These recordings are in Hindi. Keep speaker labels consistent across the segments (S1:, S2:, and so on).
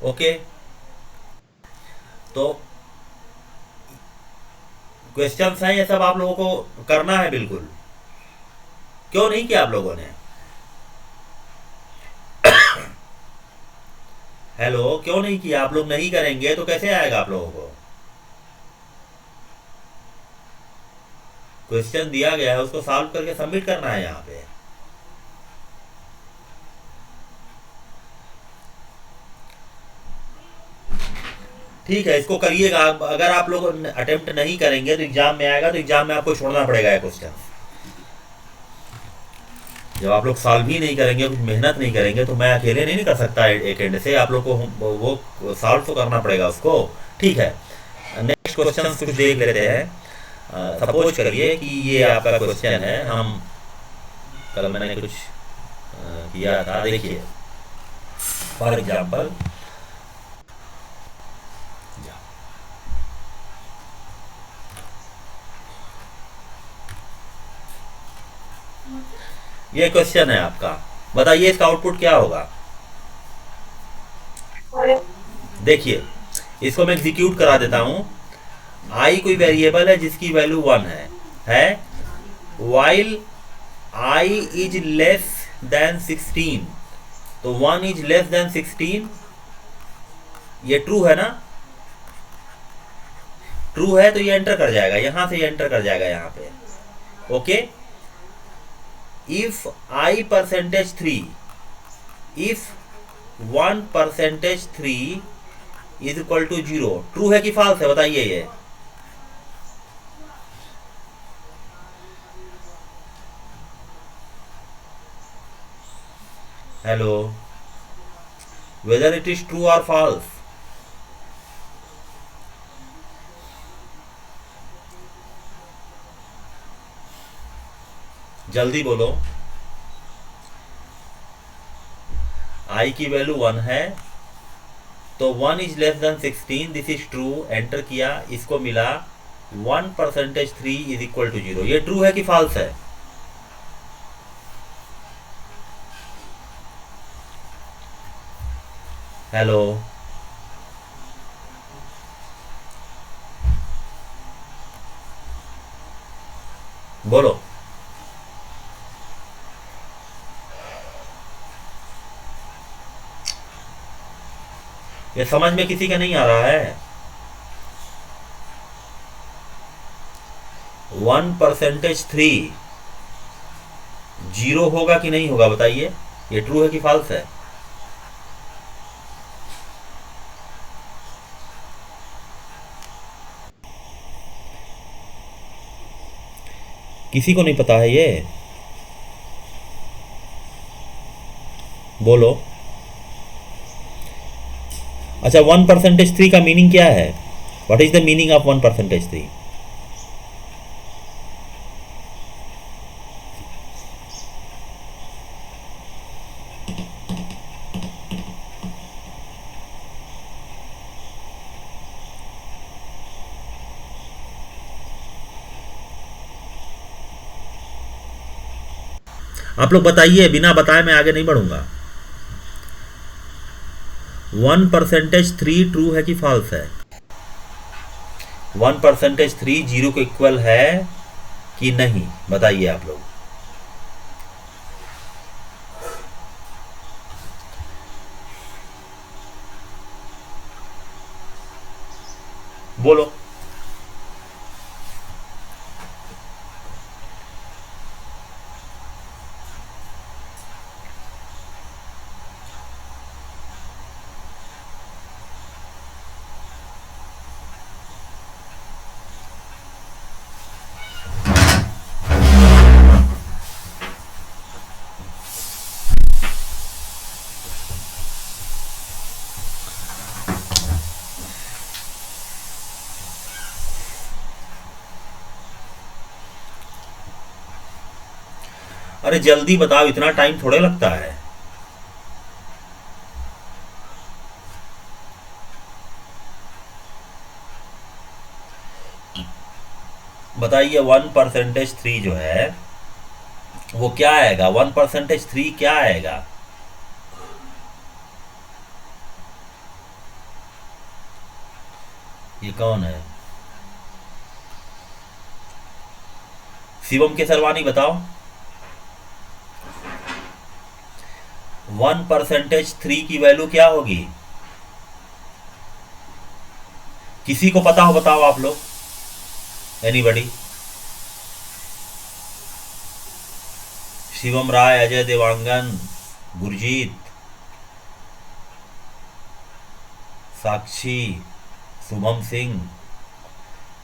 S1: ओके, तो क्वेश्चंस हैं ये सब, आप लोगों को करना है बिल्कुल। क्यों नहीं किया आप लोगों ने? हेलो, क्यों नहीं किया? आप लोग नहीं करेंगे तो कैसे आएगा आप लोगों को? क्वेश्चन दिया गया है, उसको सॉल्व करके सबमिट करना है यहाँ पे। ठीक है, इसको करिएगा। अगर आप लोग अटेम्प्ट नहीं करेंगे तो एग्जाम में आएगा, तो एग्जाम में आपको छोड़ना पड़ेगा ये क्वेश्चन। जब आप लोग सॉल्व ही नहीं करेंगे, कुछ मेहनत नहीं करेंगे, तो मैं अकेले नहीं कर सकता एक एंड से। आप लोग को वो सॉल्व तो करना पड़ेगा उसको। ठीक है, नेक्स्ट क्वेश्चन कुछ देख लेते हैं। सपोज करिए कि ये आपका क्वेश्चन है। हम कल मैंने कुछ किया था, देखिए फॉर एग्जाम्पल, ये क्वेश्चन है आपका। बताइए इसका आउटपुट क्या होगा। देखिए, इसको मैं एग्जीक्यूट करा देता हूं। आई कोई वेरिएबल है जिसकी वैल्यू 1 है while I is less than 16। तो 1 इज लेस देन 16, ये ट्रू है ना? ट्रू है तो ये एंटर कर जाएगा, यहां से ये एंटर कर जाएगा यहाँ पे। Okay, if I percentage 3, if 1 percentage 3 is equal to 0, true है कि फॉल्स है? बताइए ये। Hello, whether it is true और फॉल्स? जल्दी बोलो। आई की वैल्यू 1 है, तो 1 is less than 16, this is true. Enter किया, इसको मिला 1 परसेंटेज 3 इज इक्वल टू 0। ये ट्रू है कि फॉल्स है? हेलो, बोलो। ये समझ में किसी का नहीं आ रहा है? 1 परसेंटेज 3 0 होगा कि नहीं होगा? बताइए, ये ट्रू है कि फॉल्स है? किसी को नहीं पता है ये? बोलो। अच्छा, 1 परसेंटेज 3 का मीनिंग क्या है? What is the meaning of 1 percentage 3? आप लोग बताइए, बिना बताए मैं आगे नहीं बढ़ूंगा। 1 परसेंटेज 3 ट्रू है कि फॉल्स है? 1 परसेंटेज 3 0 के इक्वल है कि नहीं? बताइए आप लोग। बोलो। अरे जल्दी बताओ, इतना टाइम थोड़े लगता है। बताइए, 1 परसेंटेज 3 जो है वो क्या आएगा? 1 परसेंटेज 3 क्या आएगा? ये कौन है? शिवम के सरवानी बताओ। 1% 3 की वैल्यू क्या होगी? किसी को पता हो बताओ आप लोग। एनीबडी? शिवम राय, अजय देवांगन, गुरजीत, साक्षी, शुभम सिंह,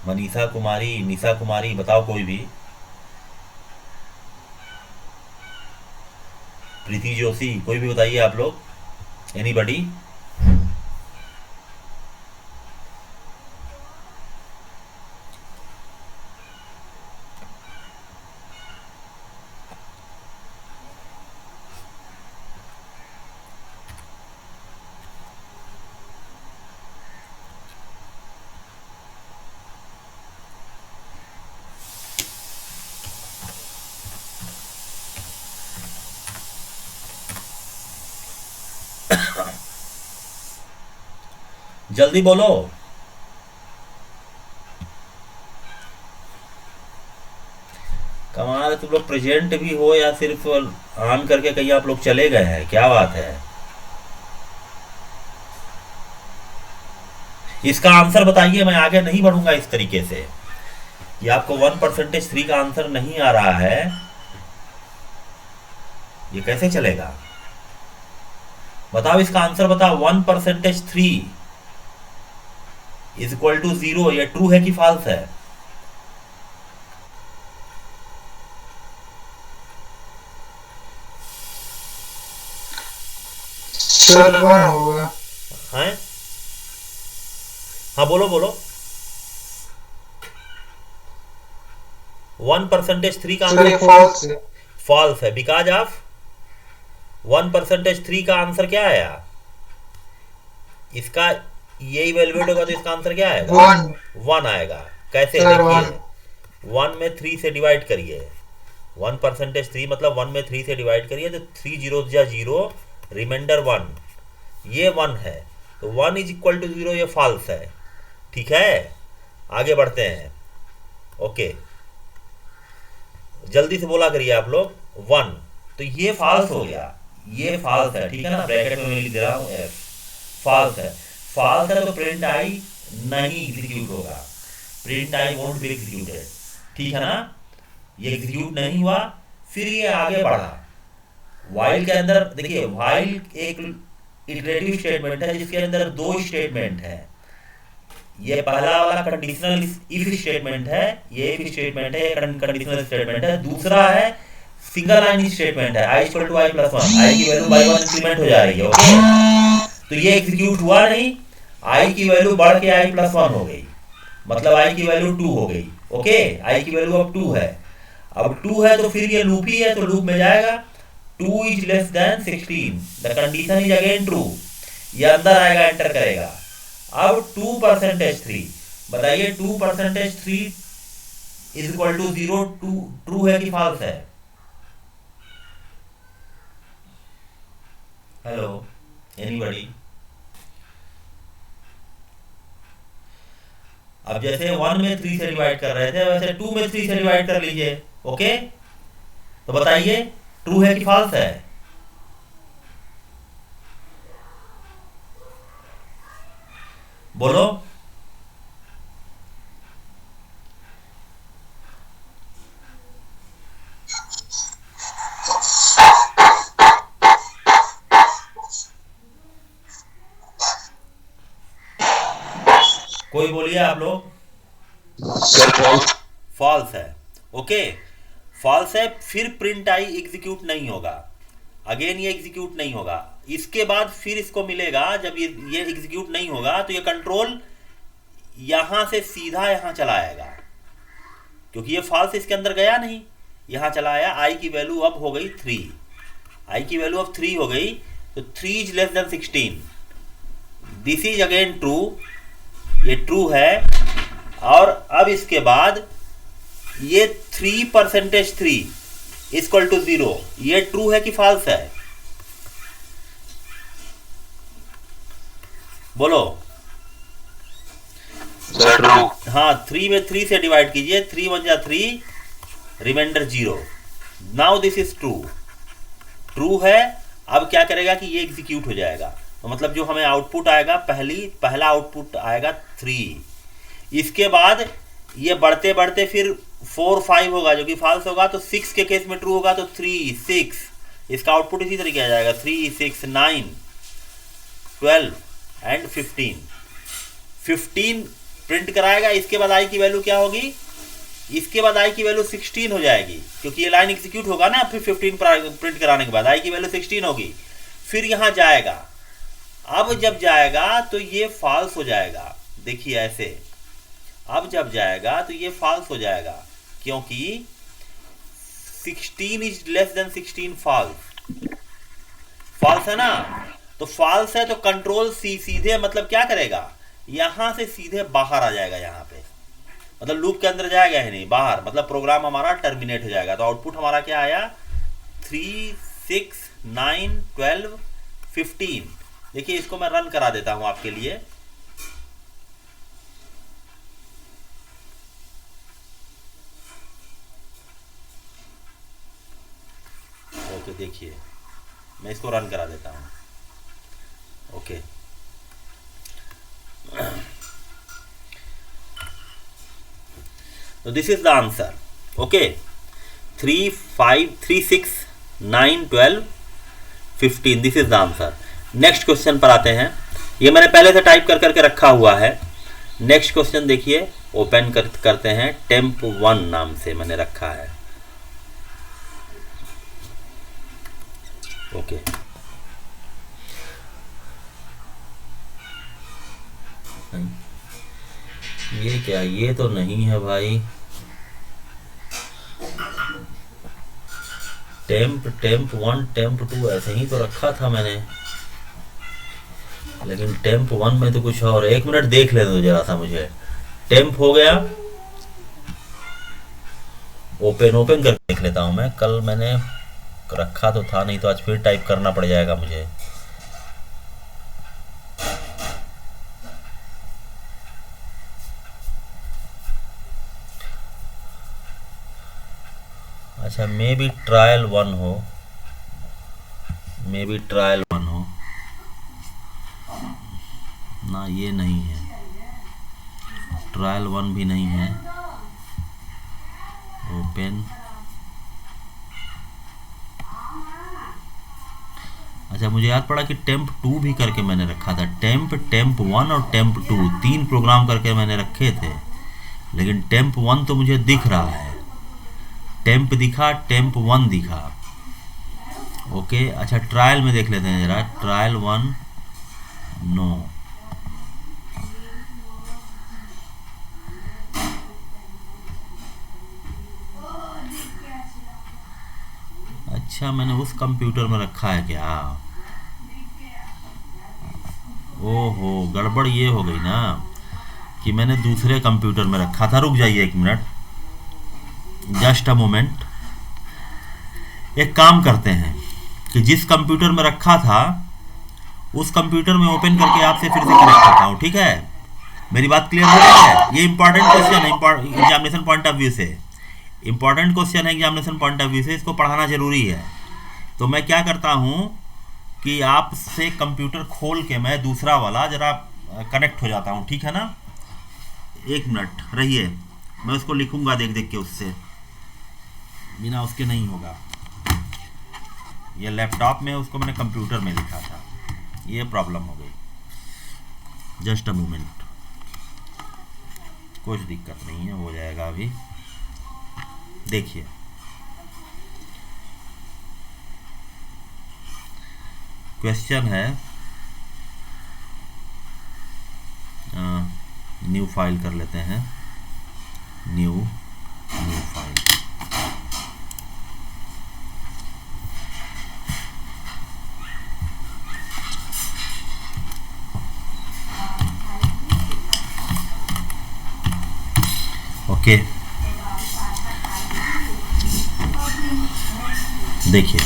S1: मनीषा कुमारी, निशा कुमारी, बताओ कोई भी। प्रीति जोशी, कोई भी बताइए आप लोग। एनीबडी? जल्दी बोलो। कमाल, तुम लोग प्रेजेंट भी हो या सिर्फ ऑन करके कहीं आप लोग चले गए हैं? क्या बात है? इसका आंसर बताइए, मैं आगे नहीं बढ़ूंगा इस तरीके से। ये आपको 1%3 का आंसर नहीं आ रहा है, ये कैसे चलेगा? बताओ इसका आंसर बताओ। 1%3 इज इक्वल टू 0, ये ट्रू है कि फॉल्स है?
S2: सर 1 होगा।
S1: हैं? हाँ बोलो बोलो। 1%3 का
S2: सर
S1: आंसर
S2: ये फॉल्स है।
S1: फॉल्स है बिकॉज ऑफ 1%3 का आंसर क्या आया? इसका ये इवेल्युएट होगा तो इसका आंसर क्या आएगा? 1 आएगा। कैसे?
S2: सर
S1: देखिए 1 में 3 से डिवाइड करिए। 1%3 मतलब 1 में 3 से डिवाइड करिए तो 3 जीरो जा 0, रिमाइंडर 1, ये 1 है। तो 1 इज इक्वल टू 0, ये फॉल्स है। ठीक है, आगे बढ़ते हैं। ओके, जल्दी से बोला करिए आप लोग। 1, तो ये फॉल्स हो गया, ये फॉल्स है। ठीक है ना, ब्रैकेट में मैं लिख दे रहा हूँ एफ। फॉल्स है, फॉल्स है तो प्रिंट आई नहीं एग्जीक्यूट होगा। Print I won't be executed. ठीक है ना, ये एग्जीक्यूट नहीं हुआ। फिर ये आगे बढ़ा। वाइल के अंदर देखिए, वाइल एक इटरेटिव स्टेटमेंट है जिसके अंदर 2 स्टेटमेंट है। ये पहला वाला कंडीशनल इफ स्टेटमेंट है, ये इफ स्टेटमेंट है, कंडीशनल स्टेटमेंट है। दूसरा है सिंगल लाइन स्टेटमेंट है, आई इक्वल टू आई प्लस 1, आई की वैल्यू बाई 1 इंक्रीमेंट हो जा रही है। ओके, तो ये एग्जीक्यूट हुआ नहीं, आई की वैल्यू बढ़ के आई प्लस 1 हो गई, मतलब आई की वैल्यू 2 हो गई। ओके, आई की वैल्यू अब 2 है। अब 2 है तो फिर ये लूप ही है, तो लूप में जाएगा 2 is less than 16, the condition is again true. ये अंदर आएगा, एंटर करेगा। अब 2%3 बताइए, 2%3 इज इक्वल टू 0 ट्रू है कि फॉल्स है? Hello, anybody? अब जैसे 1 में 3 से डिवाइड कर रहे थे, वैसे 2 में 3 से डिवाइड कर लीजिए। ओके, तो बताइए ट्रू है कि फॉल्स है? बोलो। कोई बोलिए आप लोग। फॉल्स है। ओके, फॉल्स है। फिर प्रिंट आई एग्जीक्यूट नहीं होगा, अगेन ये एग्जीक्यूट नहीं होगा। इसके बाद फिर इसको मिलेगा, जब ये एग्जीक्यूट नहीं होगा तो ये कंट्रोल यहां से सीधा यहां चला आएगा, क्योंकि ये फॉल्स इसके अंदर गया नहीं, यहां चला आया। आई की वैल्यू अब हो गई 3, आई की वैल्यू अब 3 हो गई, तो 3 is less than 16, this is again true, ये ट्रू है। और अब इसके बाद ये 3%3 इक्वल टू 0, ये ट्रू है कि फॉल्स है? बोलो।
S2: Sir true.
S1: हाँ 3 में 3 से डिवाइड कीजिए, 3 1 जा 3, remainder 0। Now this is true, true है। अब क्या करेगा कि ये एग्जीक्यूट हो जाएगा, तो मतलब जो हमें आउटपुट आएगा, पहला आउटपुट आएगा 3। इसके बाद ये बढ़ते बढ़ते फिर 4 5 होगा जो कि फॉल्स होगा, तो 6 के केस में ट्रू होगा, तो 3 6, इसका आउटपुट इसी तरीके आ जाएगा 3 6 9 12 एंड 15 प्रिंट कराएगा। इसके बाद आई की वैल्यू क्या होगी, इसके बाद आई की वैल्यू 16 हो जाएगी, क्योंकि ये लाइन एग्जीक्यूट होगा ना, फिर 15 प्रिंट कराने के बाद आई की वैल्यू 16 होगी। फिर यहाँ जाएगा, अब जब जाएगा तो ये फॉल्स हो जाएगा, देखिए ऐसे। अब जब जाएगा तो ये फॉल्स हो जाएगा, क्योंकि 16 इज लेस देन 16 फॉल्स है ना। तो फॉल्स है तो कंट्रोल सी सीधे मतलब क्या करेगा, यहां से सीधे बाहर आ जाएगा, यहाँ पे मतलब लूप के अंदर जाएगा ही नहीं, बाहर, मतलब प्रोग्राम हमारा टर्मिनेट हो जाएगा। तो आउटपुट हमारा क्या आया, 3 6 9 12 15। देखिए इसको मैं रन करा देता हूं आपके लिए। ओके देखिए मैं इसको रन करा देता हूं। Okay so this is the answer. Okay, 3 5 3 6 9 12 15, this is the answer. Next question पर आते हैं। ये मैंने पहले से टाइप कर करके रखा हुआ है। नेक्स्ट क्वेश्चन देखिए, ओपन करते हैं, टेम्प 1 नाम से मैंने रखा है। ओके ये क्या, ये तो नहीं है भाई। टेम्प 1 टेम्प 2 ऐसे ही तो रखा था मैंने, लेकिन टेम्प 1 में तो कुछ और। 1 मिनट देख लेने दो जरा सा मुझे। टेम्प हो गया, ओपन करके देख लेता हूं मैं। कल मैंने रखा तो था, नहीं तो आज फिर टाइप करना पड़ जाएगा मुझे। अच्छा मे बी ट्रायल 1 हो, मे बी ट्रायल 1 हो ना, ये नहीं है, ट्रायल 1 भी नहीं है। ओपन, अच्छा मुझे याद पड़ा कि टेम्प 2 भी करके मैंने रखा था। टेम्प 1 और टेम्प 2 3 प्रोग्राम करके मैंने रखे थे, लेकिन टेम्प 1 तो मुझे दिख रहा है, टेम्प दिखा, टेम्प 1 दिखा। ओके अच्छा ट्रायल में देख लेते हैं जरा, ट्रायल 1 नो। अच्छा मैंने उस कंप्यूटर में रखा है क्या, ओहो गड़बड़ ये हो गई ना कि मैंने दूसरे कंप्यूटर में रखा था। रुक जाइए 1 मिनट, जस्ट अ मोमेंट। एक काम करते हैं कि जिस कंप्यूटर में रखा था उस कंप्यूटर में ओपन करके आपसे फिर से कनेक्ट करता हूँ, ठीक है। मेरी बात क्लियर हो रही है। ये इंपॉर्टेंट क्वेश्चन है, एग्जामिनेशन पॉइंट ऑफ व्यू से इंपॉर्टेंट क्वेश्चन है, एग्जामिनेशन पॉइंट ऑफ व्यू से इसको पढ़ाना जरूरी है। तो मैं क्या करता हूँ कि आपसे कंप्यूटर खोल के मैं दूसरा वाला जरा कनेक्ट हो जाता हूँ, ठीक है ना। 1 मिनट रहिए, मैं उसको लिखूंगा देख देख के, उससे बिना उसके नहीं होगा। ये लैपटॉप में उसको मैंने कंप्यूटर में लिखा था, ये प्रॉब्लम हो गई। जस्ट अ मोमेंट, कुछ दिक्कत नहीं है, हो जाएगा अभी। देखिए क्वेश्चन है, न्यू फाइल कर लेते हैं, न्यू फाइल। ओके देखिए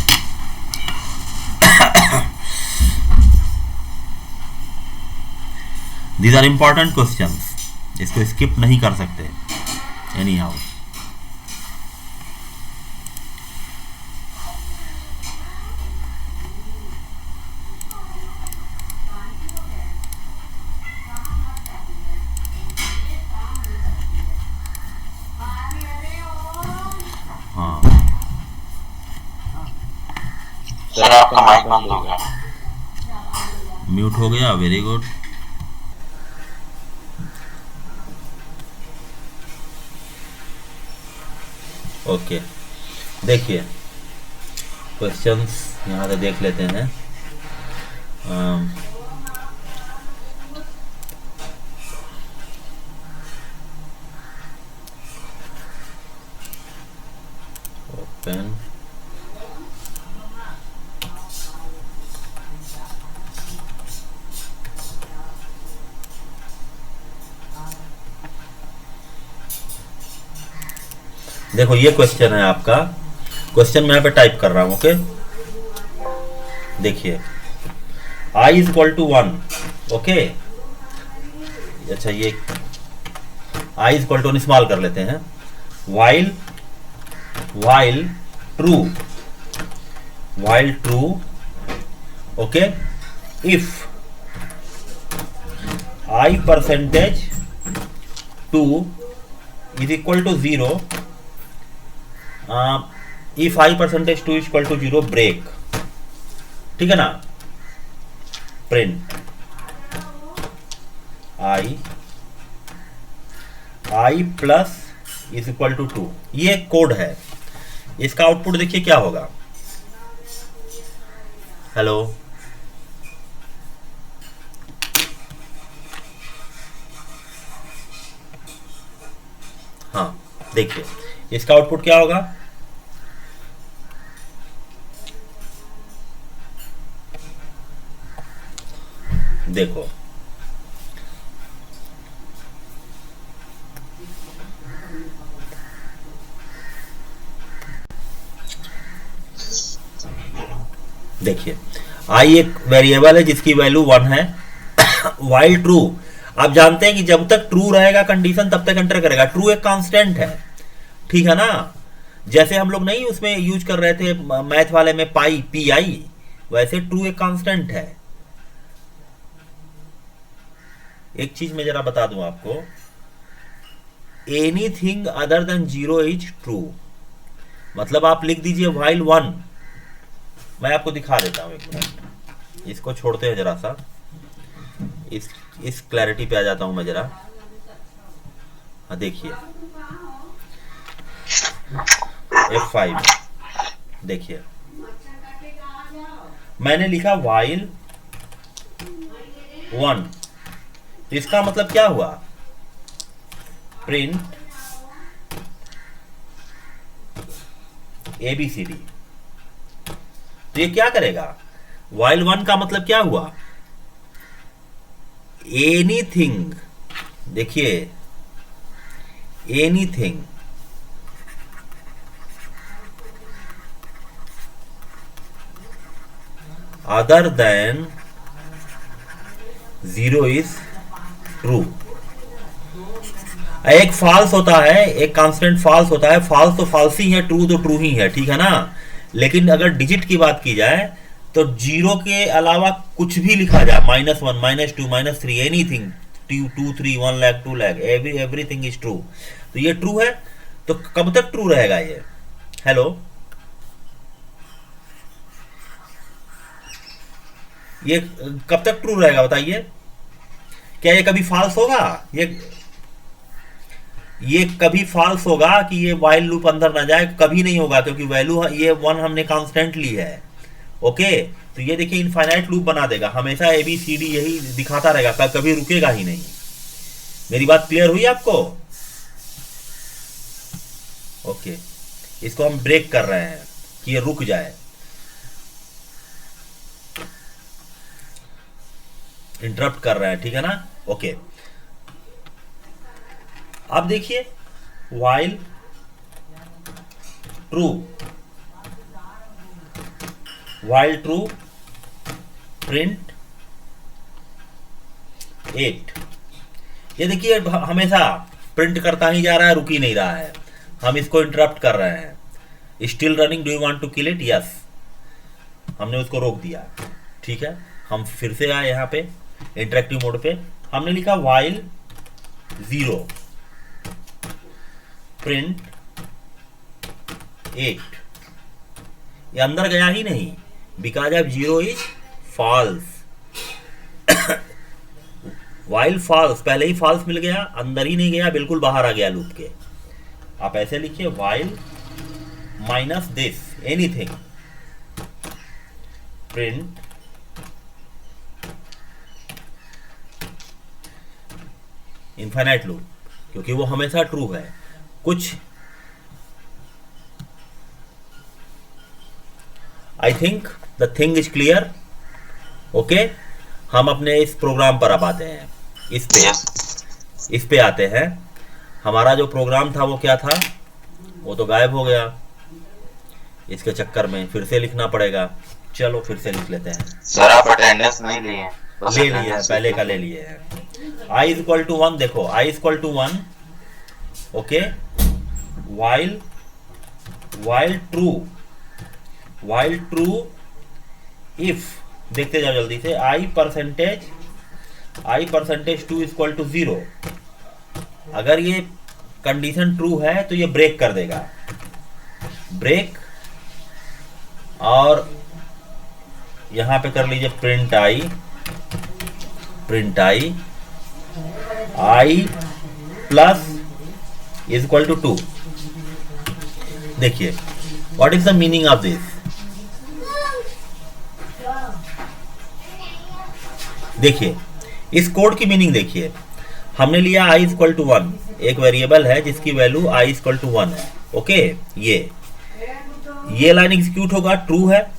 S1: these are important questions, इसको स्किप नहीं कर सकते एनी हाउ। हाँ
S3: सर आपका माइक बंद हो गया।
S1: म्यूट हो गया, वेरी गुड। ओके देखिए क्वेश्चंस यहाँ से देख लेते हैं। ओपन देखो ये क्वेश्चन है आपका। क्वेश्चन मैं यहाँ पे टाइप कर रहा हूँ। ओके देखिए i is equal to 1। Okay अच्छा ये i इज इक्वल टू इस्तेमाल कर लेते हैं। while true okay if i percentage 2 is equal to 0 if i percentage 2 is equal to 0 break। ठीक है ना, print i plus is equal to 2। ये कोड है, इसका आउटपुट देखिए क्या होगा। हेलो हाँ देखिए इसका आउटपुट क्या होगा। देखो देखिए आई एक वेरिएबल है जिसकी वैल्यू 1 है। वाइल ट्रू, आप जानते हैं कि जब तक ट्रू रहेगा कंडीशन तब तक एंटर करेगा। ट्रू एक कांस्टेंट है, ठीक है ना। जैसे हम लोग नहीं उसमें यूज कर रहे थे मैथ वाले में पाई PI, वैसे ट्रू एक कांस्टेंट है। एक चीज मैं जरा बता दूं आपको, anything other than 0 is true. मतलब आप लिख दीजिए while 1। मैं आपको दिखा देता हूं, एक मिनट इसको छोड़ते हैं जरा सा, इस क्लैरिटी पे आ जाता हूं मैं जरा। हाँ देखिए F5 देखिए मैंने लिखा while 1, तो इसका मतलब क्या हुआ, प्रिंट ABCD। तो ये क्या करेगा, while 1 का मतलब क्या हुआ, एनीथिंग, देखिए anything other than 0 is true. एक फॉल्स होता है, एक कांस्टेंट फॉल्स होता है। फॉल्स तो फॉल्स ही है, ट्रू तो ट्रू ही है, ठीक है ना। लेकिन अगर डिजिट की बात की जाए तो 0 के अलावा कुछ भी लिखा जाए, -1 -2 -3 anything, 2 3 1 lakh 2 lakh everything is true. तो ये ट्रू है, तो कब तक ट्रू रहेगा ये। हेलो ये कब तक ट्रू रहेगा बताइए। क्या ये कभी फॉल्स होगा, ये कभी फॉल्स होगा कि ये वाइल लूप अंदर ना जाए, कभी नहीं होगा, क्योंकि वैल्यू ये 1 हमने कांस्टेंट ली है। ओके तो ये देखिए इनफाइनाइट लूप बना देगा, हमेशा ABCD यही दिखाता रहेगा, कभी रुकेगा ही नहीं। मेरी बात क्लियर हुई आपको। ओके इसको हम ब्रेक कर रहे हैं कि ये रुक जाए, इंटरप्ट कर रहे हैं, ठीक है ना। ओके अब देखिए while true print 8। ये देखिए हमेशा प्रिंट करता ही जा रहा है, रुक ही नहीं रहा है। हम इसको इंटरप्ट कर रहे हैं। Still running, do you want to kill it? Yes, हमने उसको रोक दिया। ठीक है, हम फिर से आए यहाँ पे इंटरेक्टिव मोड पे। हमने लिखा व्हाइल 0 प्रिंट 8। ये अंदर गया ही नहीं, because of 0 is false. While false, पहले ही फॉल्स मिल गया, अंदर ही नहीं गया, बिल्कुल बाहर आ गया लूप के। आप ऐसे लिखिए while minus this anything print infinite loop, क्योंकि वो हमेशा ट्रू है। कुछ I think the thing is clear. Okay, हम अपने इस प्रोग्राम पर अब आते हैं। इस पे आते हैं। हमारा जो प्रोग्राम था वो क्या था? वो तो गायब हो गया। इसके चक्कर में फिर से लिखना पड़ेगा। चलो फिर से लिख लेते हैं।
S3: सर आप अटेंडेंस नहीं लिए हैं?
S1: ले लिए हैं, पहले का ले लिए हैं। i इज इक्वल टू 1, देखो i is equal to 1। Okay, while true if, देखते जाओ जल्दी से, i percentage 2 is equal to 0। अगर ये कंडीशन ट्रू है तो ये ब्रेक कर देगा, ब्रेक। और यहां पे कर लीजिए print i plus is equal to 2। देखिए what is the meaning of this. देखिए इस कोड की मीनिंग देखिए। हमने लिया i इज इक्वल टू 1, एक वेरिएबल है जिसकी value i is equal to 1 है। ओके, ये लाइन एग्जीक्यूट होगा, ट्रू है,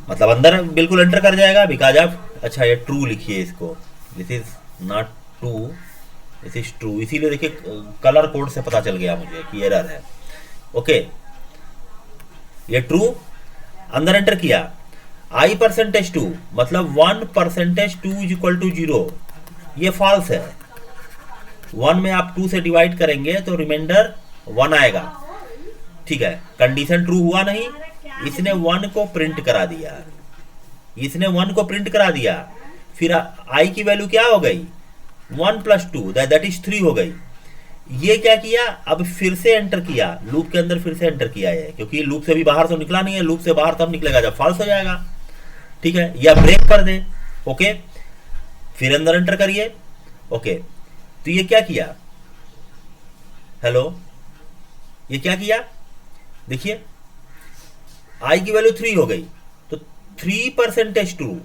S1: मतलब अंदर बिल्कुल एंटर कर जाएगा बिकॉज ऑफ, अच्छा ये ट्रू लिखिए इसको, this is not true, this is true. इसीलिए देखिए कलर कोड से पता चल गया मुझे कि एरर है। ओके, ये ट्रू, अंदर एंटर किया। i परसेंटेज 2 मतलब 1 परसेंटेज 2 इज इक्वल टू 0, ये फॉल्स है। 1 में आप 2 से डिवाइड करेंगे तो रिमाइंडर 1 आएगा। ठीक है, कंडीशन ट्रू हुआ नहीं, इसने 1 को प्रिंट करा दिया। फिर i की वैल्यू क्या हो गई? 1 प्लस 2 दैट इज 3 हो गई। ये क्या किया? अब फिर से एंटर किया, लूप के अंदर फिर से एंटर किया है, क्योंकि लूप से भी बाहर तो निकला नहीं है। लूप से बाहर तब निकलेगा जब फॉल्स हो जाएगा। ठीक है, या ब्रेक कर दे। ओके, फिर अंदर एंटर करिए। ओके, तो ये क्या किया? हेलो, ये क्या किया? देखिए i की वैल्यू 3 हो गई, तो 3 परसेंटेज 2,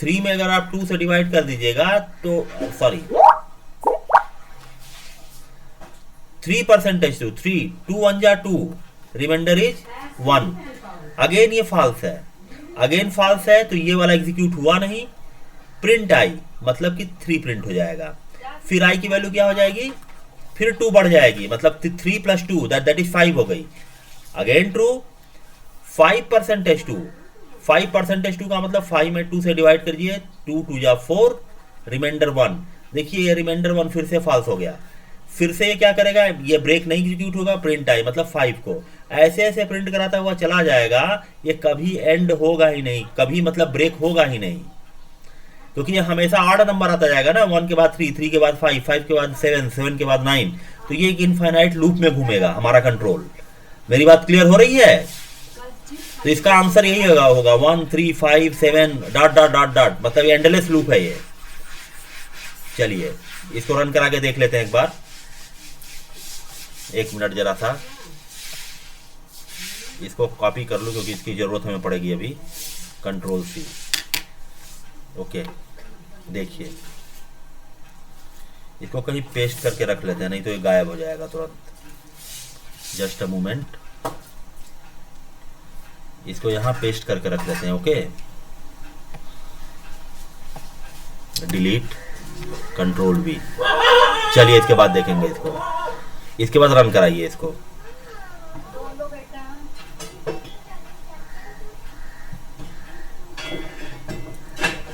S1: 3 में अगर आप 2 से डिवाइड कर दीजिएगा तो सॉरी 3 परसेंटेज 2, 3 2 1 जा 2, रिमाइंडर इज 1। अगेन ये फॉल्स है, तो ये वाला एग्जीक्यूट हुआ नहीं। प्रिंट i मतलब कि 3 प्रिंट हो जाएगा। फिर i की वैल्यू क्या हो जाएगी? फिर 2 बढ़ जाएगी, मतलब 3 प्लस 2 दैट इज 5 हो गई। Again true. 5 परसेंटेज 2 का मतलब 5 में 2 से डिवाइड करिए, 2 2 जा 4, रिमाइंडर 1। देखिए ये रिमाइंडर 1 फिर से फॉल्स हो गया। फिर से ये क्या करेगा? ये ब्रेक नहीं एग्जीक्यूट होगा, प्रिंट i मतलब 5 को ऐसे प्रिंट कराता हुआ चला जाएगा। ये कभी एंड होगा ही नहीं, कभी मतलब ब्रेक होगा ही नहीं, क्योंकि ये हमेशा ऑड नंबर आता जाएगा ना। 1 के बाद 3, 3 के बाद 5, 5 के बाद 7, 7 के बाद 9, तो ये एक इनफाइनाइट लूप में घूमेगा हमारा कंट्रोल। मेरी बात क्लियर हो रही है? तो इसका आंसर यही होगा 1 3 5 7 डॉट डॉट डॉट डॉट, मतलब ये एंडलेस लूप है ये। चलिए इसको रन करा के देख लेते हैं एक बार। 1 मिनट जरा सा इसको कॉपी कर लूं, क्योंकि इसकी जरूरत हमें पड़ेगी अभी। Control C। ओके, देखिए इसको कहीं पेस्ट करके रख लेते हैं, नहीं तो ये गायब हो जाएगा तुरंत। जस्ट अ मोमेंट, इसको यहां पेस्ट करके रख लेते हैं। Okay, delete, control V। चलिए इसके बाद देखेंगे इसको, इसके बाद रन कराइए इसको।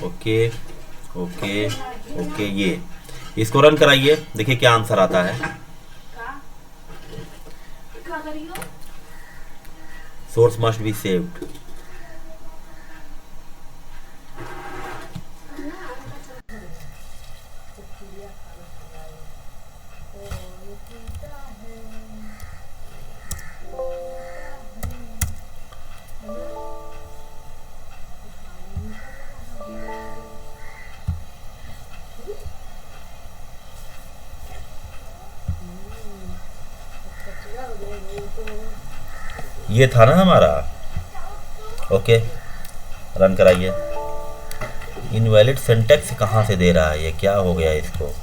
S1: ओके, ओके, ये इसको रन कराइए, देखिए क्या आंसर आता है। Source must be saved. ये था ना हमारा। ओके, रन कराइए। इनवैलिड सिंटेक्स कहाँ से दे रहा है, ये क्या हो गया इसको।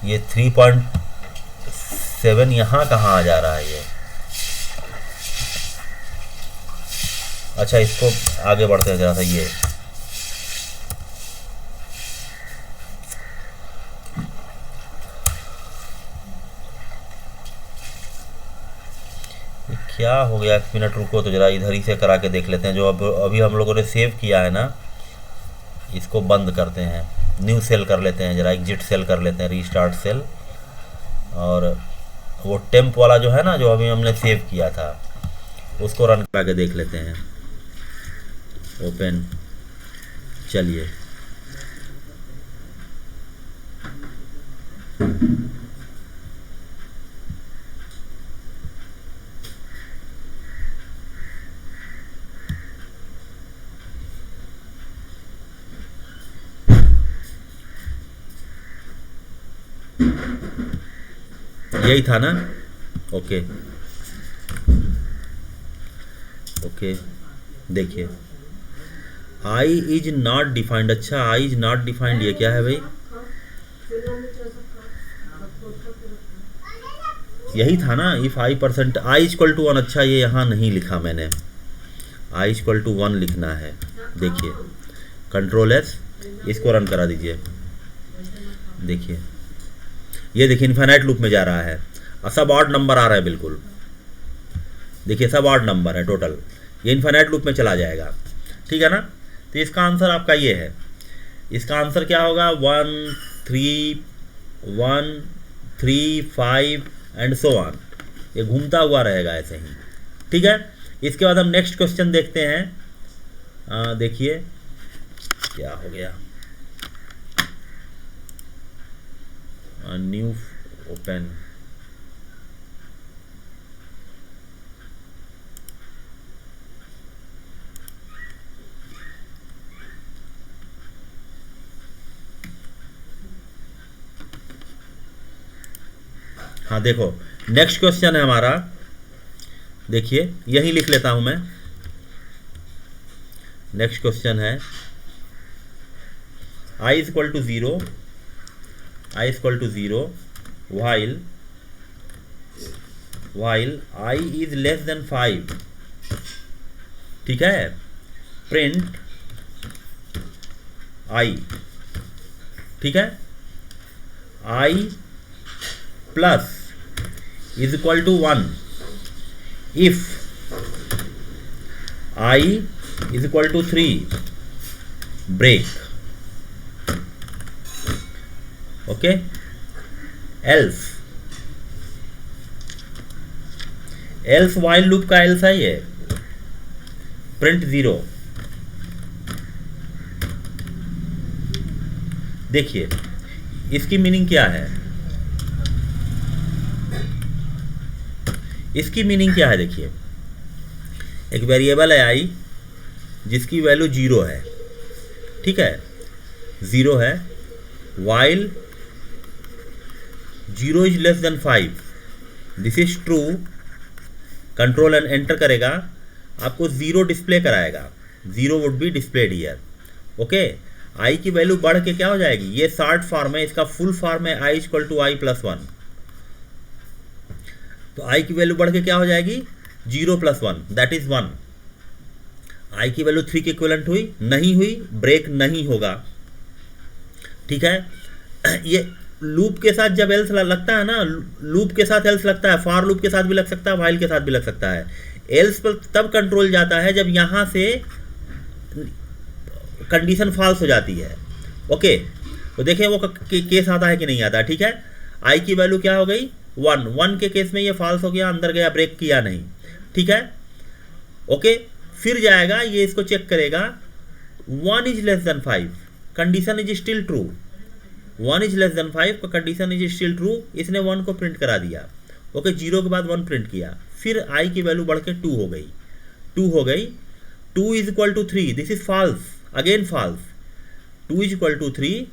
S1: ये 3.7 यहाँ कहाँ आ जा रहा है ये। अच्छा, इसको आगे बढ़ते हैं जरा सा। ये क्या हो गया, 1 मिनट रुको तो जरा इधर ही से करा के देख लेते हैं। जो अभी हम लोगों ने सेव किया है ना, इसको बंद करते हैं, न्यू सेल कर लेते हैं, जरा एग्जिट सेल कर लेते हैं, रीस्टार्ट सेल। और वो टेम्प वाला जो है ना, जो अभी हमने सेव किया था, उसको रन करा के देख लेते हैं। ओपन, चलिए। यही था ना। ओके ओके, देखिए आई इज नॉट डिफाइंड। अच्छा, आई इज नॉट डिफाइंड, ये क्या है भाई? यही था ना, if I percent I equal to 1। अच्छा, ये यहाँ नहीं लिखा मैंने, आई इक्वल टू 1 लिखना है। देखिए, कंट्रोल एस, इसको रन करा दीजिए। देखिए, ये देखिए इनफाइनाइट लूप में जा रहा है और सब ऑड नंबर आ रहा है बिल्कुल। देखिए, सब ऑड नंबर है टोटल, ये इनफाइनाइट लूप में चला जाएगा। ठीक है ना। तो इसका आंसर आपका ये है। इसका आंसर क्या होगा? 1 3 1 3 5 एंड सो ऑन। ये घूमता हुआ रहेगा ऐसे ही। ठीक है। इसके बाद हम नेक्स्ट क्वेश्चन देखते हैं। देखिए क्या हो गया। न्यू ओपन, हाँ देखो नेक्स्ट क्वेश्चन है हमारा। देखिए यही लिख लेता हूं मैं। नेक्स्ट क्वेश्चन है i is equal to 0, i is equal to 0 while I is less than 5। ठीक है। प्रिंट i, ठीक है, i plus is equal to 1 if I is equal to 3 break। Okay, else while loop का एल्स है ये। प्रिंट 0। देखिए इसकी मीनिंग क्या है, इसकी मीनिंग क्या है। देखिए एक वेरिएबल है i जिसकी वैल्यू 0 है। ठीक है, 0 है। while 0 is less than 5, this is true. Control and enter करेगा, आपको 0 डिस्प्ले कराएगा। 0 would be displayed here. Okay, i की वैल्यू बढ़ के क्या हो जाएगी, ये शॉर्ट फॉर्म है, इसका फुल फॉर्म है i equal to i plus 1। तो i की वैल्यू बढ़ के क्या हो जाएगी, 0 प्लस 1 दैट इज 1। i की वैल्यू 3 के इक्विवेलेंट हुई, नहीं हुई, ब्रेक नहीं होगा। ठीक है। ये लूप के साथ जब एल्स लगता है ना, लूप के साथ एल्स लगता है, फॉर लूप के साथ भी लग सकता है, व्हाइल के साथ भी लग सकता है। एल्स पर तब कंट्रोल जाता है जब यहां से कंडीशन फॉल्स हो जाती है। ओके, तो देखें वो केस आता है कि नहीं आता, ठीक है। आई की वैल्यू क्या हो गई 1, 1 के केस में ये फॉल्स हो गया, अंदर गया, ब्रेक किया नहीं, ठीक है। ओके, फिर जाएगा ये इसको चेक करेगा 1 is less then 5, condition is still true, 1 is less then 5 का कंडीशन इज स्टिल ट्रू, इसने 1 को प्रिंट करा दिया। ओके, 0 के बाद 1 प्रिंट किया, फिर आई की वैल्यू बढ़ के 2 हो गई, 2 हो गई, 2 is equal to 3, this is false, again false, 2 is equal to 3,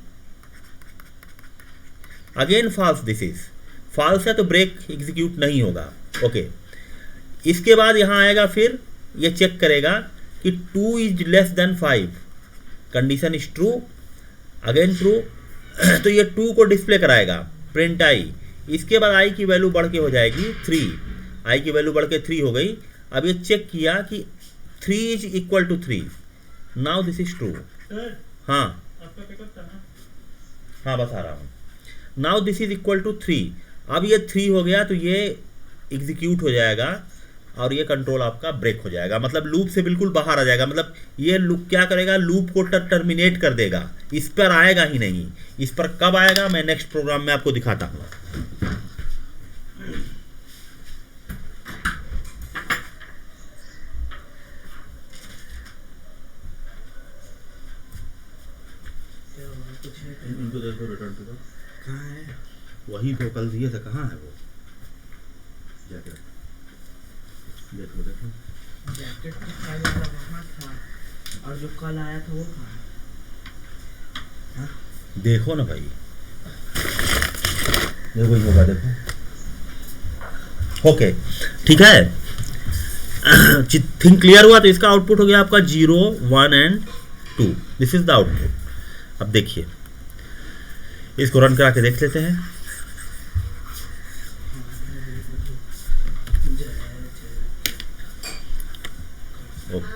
S1: again false, this is false है तो ब्रेक एग्जीक्यूट नहीं होगा। ओके, इसके बाद यहाँ आएगा, फिर ये चेक करेगा कि 2 is less then 5, condition is true, again true, तो ये 2 को डिस्प्ले कराएगा, प्रिंट आई। इसके बाद आई की वैल्यू बढ़ के हो जाएगी 3, आई की वैल्यू बढ़ के 3 हो गई। अब ये चेक किया कि 3 is equal to 3, now this is true. हाँ हाँ, बस आ रहा हूँ। Now this is equal to 3, अब ये 3 हो गया तो ये एग्जीक्यूट हो जाएगा और ये कंट्रोल आपका ब्रेक हो जाएगा, मतलब लूप से बिल्कुल बाहर आ जाएगा। मतलब ये लूप क्या करेगा, लूप को टर्मिनेट कर देगा, इस पर आएगा ही नहीं। इस पर कब आएगा मैं नेक्स्ट प्रोग्राम में आपको दिखाता हूँ। इनको देखो, रिटर्न टू कहाँ है, वही तो कल दिए थे, कहाँ है वो, जाके देखो देखो,
S4: जैकेट तो कल वाला वहाँ था और जो कल आया था वो कहाँ है?
S1: देखो ना भाई, देखो ही होगा, देखो। ओके, ठीक है, थिंग क्लियर हुआ। तो इसका आउटपुट हो गया आपका 0, 1 and 2, this is the output. अब देखिए, इसको रन करा के देख लेते हैं। ओके,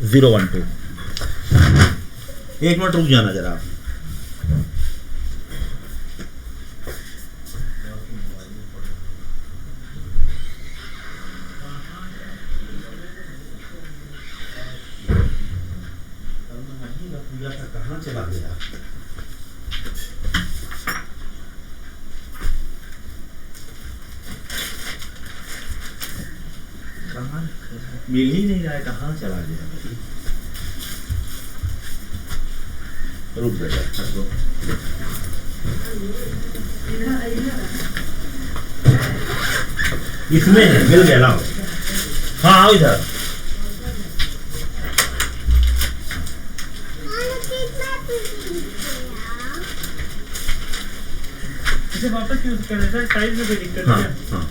S1: 0, 1, 2, 1 मिनट रुक जाना जरा आप। कहाँ चला गया,
S4: कहाँ
S1: मिल ही नहीं रहा है, कहाँ चला गया, रुक बेटा, रुक। इसमें है, मिल गया, लाओ। हाँ आओ इधर।
S4: इसे वापस यूज करने सर, साइज में कोई दिक्कत
S1: हाँ
S4: नहीं है।
S1: हाँ,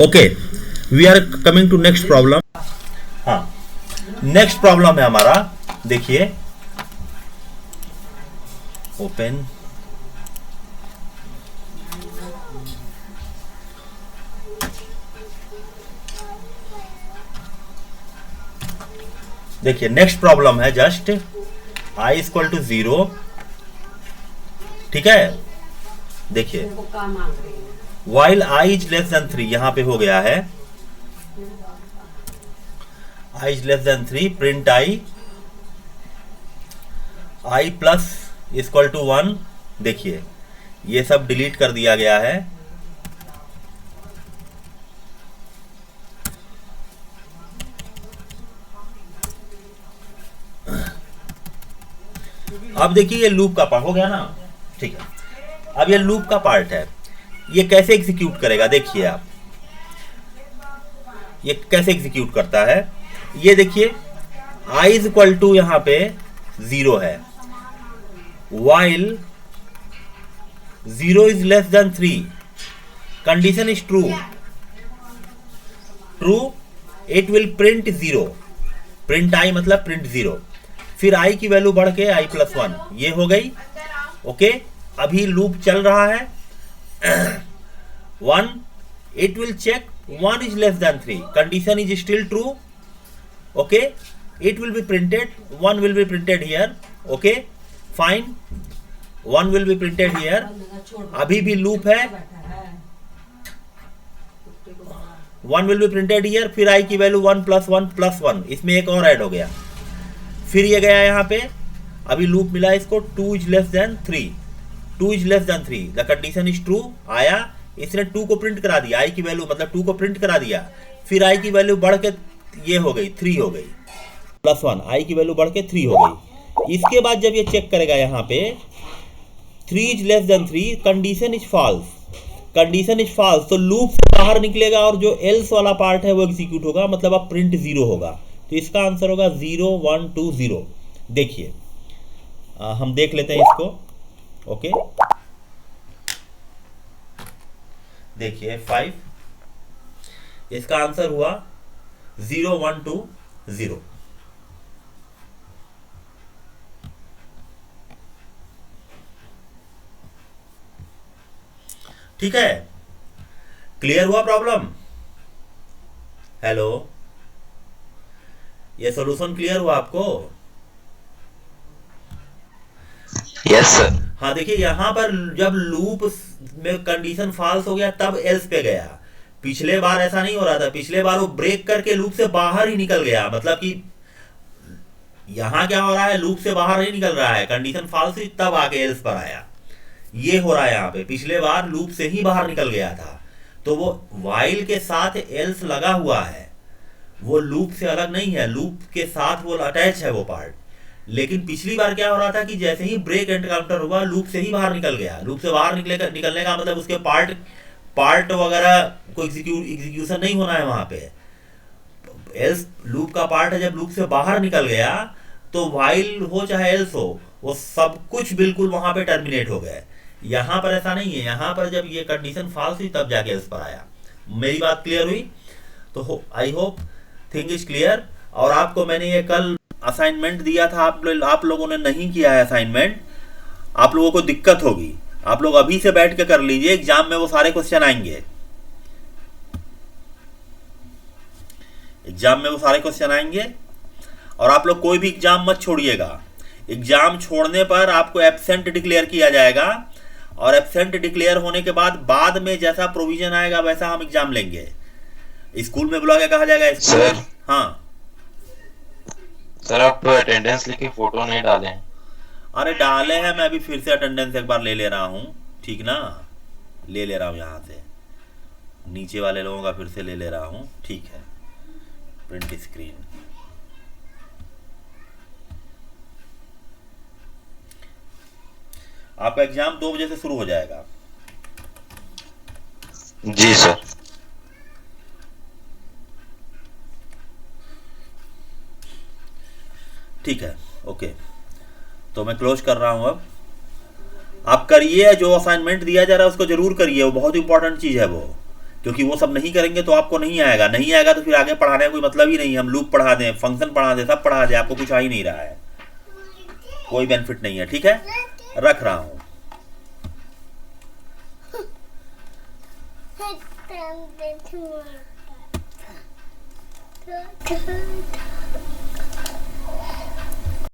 S1: okay, we are coming to next problem. हाँ, नेक्स्ट प्रॉब्लम है हमारा, देखिए, ओपन, देखिए नेक्स्ट प्रॉब्लम है जस्ट i इक्वल टू 0, ठीक है। देखिए while i is less than 3, यहां पे हो गया है i is less than 3, print i plus equal to 1। देखिए ये सब डिलीट कर दिया गया है, अब देखिए ये लूप का पार्ट हो गया ना, ठीक है। अब ये लूप का पार्ट है, ये कैसे एग्जीक्यूट करेगा, देखिए आप, ये कैसे एग्जीक्यूट करता है। ये देखिए i इज इक्वल टू यहां पे 0 है, while 0 is less than 3, condition is true, true, it will print 0, print i मतलब प्रिंट 0। फिर i की वैल्यू बढ़ के i प्लस 1, ये हो गई। ओके, अभी लूप चल रहा है 1, it will check 1 is less than 3, condition is still true. Okay, it will be printed, 1 will be printed here. Okay fine, 1 will be printed here, अभी भी लूप है, 1 विल बी प्रिंटेड हियर, फिर i की वैल्यू 1 + 1 + 1, इसमें एक और ऐड हो गया, फिर ये गया यहाँ पे, अभी लूप मिला इसको 2 is less than 3, 2 is less than 3, the condition is true, आया, इसने 2 को प्रिंट करा दिया, i की वैल्यू मतलब 2 को प्रिंट करा दिया, फिर i की वैल्यू बढ़ के ये हो गई 3 हो गई, +1, i की वैल्यू बढ़ के 3 हो गई। इसके बाद जब ये चेक करेगा यहाँ पे 3 is less than 3, condition is false, condition is false, तो लूप से बाहर निकलेगा और जो एल्स वाला पार्ट है वो एग्जीक्यूट होगा, मतलब अब प्रिंट 0 होगा, तो इसका आंसर होगा 0 1 2 0। देखिए हम देख लेते हैं इसको, ओके, देखिए 5, इसका आंसर हुआ 0 1 2 0। ठीक है, क्लियर हुआ प्रॉब्लम? हेलो, ये सॉल्यूशन क्लियर हुआ आपको?
S3: Yes sir.
S1: हाँ देखिए, यहां पर जब लूप में कंडीशन फॉल्स हो गया तब एल्स पे गया, पिछले बार ऐसा नहीं हो रहा था, पिछले बार वो ब्रेक करके लूप से बाहर ही निकल गया, मतलब कि यहां क्या हो रहा है, लूप से बाहर नहीं निकल रहा है, कंडीशन फॉल्स हुई तब आके एल्स पर आया, ये हो रहा है यहाँ पे, पिछले बार लूप से ही बाहर निकल गया था, तो वो वाइल के साथ एल्स लगा हुआ है, वो लूप से अलग नहीं है, लूप के साथ वो अटैच है वो पार्ट, लेकिन पिछली बार क्या हो रहा था कि जैसे ही ब्रेक एनकाउंटर हुआ लूप से ही बाहर निकल गया, लूप से बाहर निकलने का मतलब उसके पार्ट वगैरह को एग्जीक्यूशन नहीं होना है वहां पे, एल्स लूप का पार्ट है, जब लूप से बाहर निकल गया तो वाइल हो चाहे एल्स हो, वो सब कुछ बिल्कुल वहां पे टर्मिनेट हो गए। यहां पर ऐसा नहीं है, यहां पर जब ये कंडीशन फॉल्स हुई तब जाके एल्स पर आया। मेरी बात क्लियर हुई? तो I hope thing is clear. और आपको मैंने ये कल असाइनमेंट दिया था, आप लोगों ने नहीं किया है असाइनमेंट, आप लोगों को दिक्कत होगी, आप लोग अभी से बैठ के कर लीजिए, एग्जाम में वो सारे क्वेश्चन आएंगे, एग्जाम में वो सारे क्वेश्चन आएंगे। और आप लोग कोई भी एग्जाम मत छोड़िएगा, एग्जाम छोड़ने पर आपको एब्सेंट डिक्लेयर किया जाएगा, और एब्सेंट डिक्लेयर होने के बाद में जैसा प्रोविजन आएगा वैसा हम एग्जाम लेंगे। स्कूल में बुला के कहा जाएगा
S3: सर।
S1: हाँ
S3: सर, आप अटेंडेंस लिख के फोटो नहीं डाले?
S1: अरे डाले हैं, मैं अभी फिर से अटेंडेंस एक बार ले ले रहा हूँ, ठीक ना, ले ले रहा हूँ यहाँ से, नीचे वाले लोगों का फिर से ले ले रहा हूँ, ठीक है, प्रिंट स्क्रीन। आपका एग्जाम 2 बजे से शुरू हो जाएगा।
S3: जी सर।
S1: ठीक है, ओके, तो मैं क्लोज कर रहा हूं। अब आप करिए, जो असाइनमेंट दिया जा रहा है उसको जरूर करिए, वो बहुत इंपॉर्टेंट चीज़ है वो, क्योंकि वो सब नहीं करेंगे तो आपको नहीं आएगा, नहीं आएगा तो फिर आगे पढ़ाने का कोई मतलब ही नहीं। हम लूप पढ़ा दें, फंक्शन पढ़ा दें, सब पढ़ा दें, आपको कुछ आ ही नहीं रहा है, कोई बेनिफिट नहीं है। ठीक है, रख रहा हूं।